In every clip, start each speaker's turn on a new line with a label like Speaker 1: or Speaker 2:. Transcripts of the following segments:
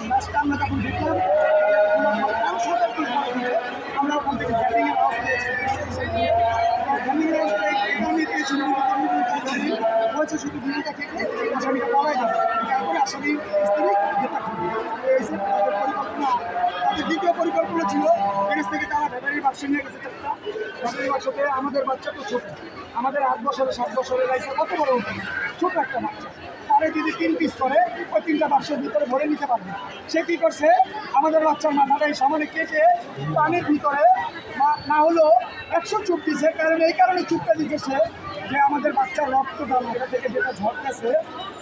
Speaker 1: ম্যাচটা আমরা যখন দেখলাম আমরা ওখান থেকে ব্যাটিংয়ের আওয়াজ পেয়েছি হয়েছে শুধু বিমানটা থেকে আসামিটা পাওয়া যাবে তারপরে আসামি স্ত্রী গ্রেপ্তার করবে এই যে তাদের পরিকল্পনা তাদের দ্বিতীয় পরিকল্পনা ছিল গ্যারেজ থেকে তারা ব্যাটারি বাক্স নিয়ে গেছে একটা ব্যাটারি বাক্সতে আমাদের বাচ্চা তো ছোট আমাদের 8 বছরের 7 বছরের রাইসে কত বড় হতো ছোট একটা বাচ্চা তারে যদি 3 পিস করে ওই 3টা বাক্সের ভিতরে ভরে নিতে পারবে সে কী করছে আমাদের বাচ্চার মাথাটা এই সামনে কেটে পানির ভিতরে না হলো 124 কারণ এই কারণে চুপটা দিতেছে যে আমাদের বাচ্চার রক্তটা মাথা থেকে যেটা ঝরতেছে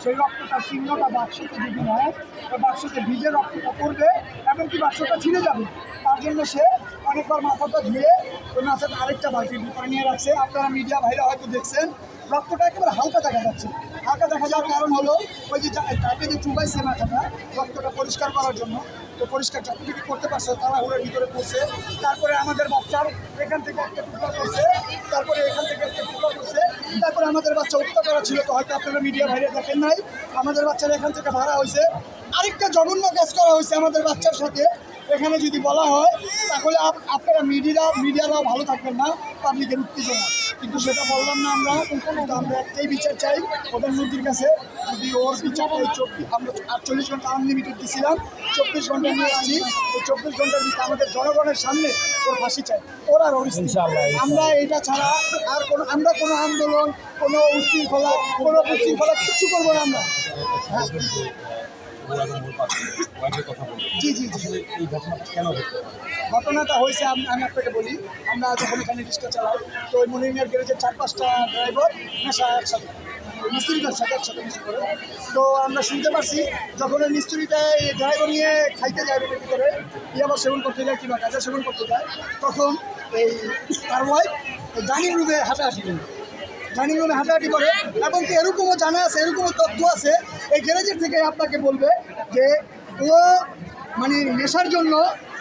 Speaker 1: সেই রক্তটার চিহ্নটা বাক্সতে যদি হয় ওই বাক্সতে ভিজে রক্তটা পড়বে এমনকি বাক্সটা ছিঁড়ে যাবে তার জন্য সে অনেকবার মাথাটা ধুয়ে ওই মাথাটা আরেকটা বালতির ভিতরে নিয়ে রাখছে আপনারা মিডিয়া ভাইরা হয়তো দেখছেন রক্তটা একেবারে হালকা দেখা যাচ্ছে হালকা দেখা যাওয়ার কারণ হলো ওই যে তাকে যে চুবাইছে মাথাটা রক্তটা পরিষ্কার করার জন্য তো পরিষ্কার যতটুকু করতে পারছে তারা ওর ভিতরে পড়ছে তারপরে আমাদের বাচ্চার এখান থেকে একটা টুকরা করছে তারপরে এখান থেকে একটা টুকরা করছে তারপরে আমাদের বাচ্চা উত্তর করা ছিল তো হয়তো আপনারা মিডিয়া ভাইরা দেখেন নাই আমাদের বাচ্চারা এখান থেকে ভাড়া হয়েছে আরেকটা জঘন্য কাজ করা হয়েছে আমাদের বাচ্চার সাথে এখানে যদি বলা হয় তাহলে আপনারা মিডিয়ারাও ভালো থাকবেন না পাবলিকের উত্তেজনা কিন্তু সেটা বললাম না আমরা কিন্তু আমরা একটাই বিচার চাই প্রধানমন্ত্রীর কাছে যদি ওর বিচারটা আমরা 48 ঘন্টা আনলিমিটেড দিয়েছিলাম 24 ঘন্টা নিয়ে আসছি এই 24 ঘন্টার ভিতরে আমাদের জনগণের সামনে ওর ফাঁসি চাই ওর আর আমরা এটা ছাড়া আর আমরা কোনো আন্দোলন কোনো উচ্ছৃঙ্খলা কিচ্ছু করবো না আমরা জি ঘটনাটা হয়েছে আমি আপনাকে বলি আমরা যখন এখানে রিক্সা চালাই তো ওই মনিরিয়ার গ্যারেজের 4-5টা ড্রাইভার নেশা একসাথে মিস্ত্রিটার সাথে একসাথে মিশে করে তো আমরা শুনতে পারছি যখন ওই মিস্ত্রিটা এই ড্রাইভার নিয়ে খাইতে যায় রোডের ভিতরে আবার সেবন করতে যায় কিংবা গাঁজা সেবন করতে যায় তখন এই তার ওয়াইফ ডাইনিং রুমে হাঁটাহাঁটি করে এবং এরকমও জানা আছে এরকমও তথ্য আছে এই গ্যারেজের থেকে আপনাকে বলবে যে ও মানে নেশার জন্য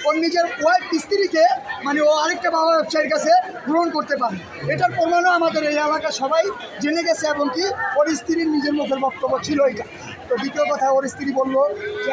Speaker 1: ওর নিজের ওয়াইফ স্ত্রীকে মানে ও আরেকটা বাবা ব্যবসায়ীর কাছে গ্রহণ করতে পারে এটার প্রমাণও আমাদের এই এলাকার সবাই জেনে গেছে এবং কি ওর স্ত্রীর নিজের মুখের বক্তব্য ছিল এটা তো দ্বিতীয় কথা ওর স্ত্রী বললো যে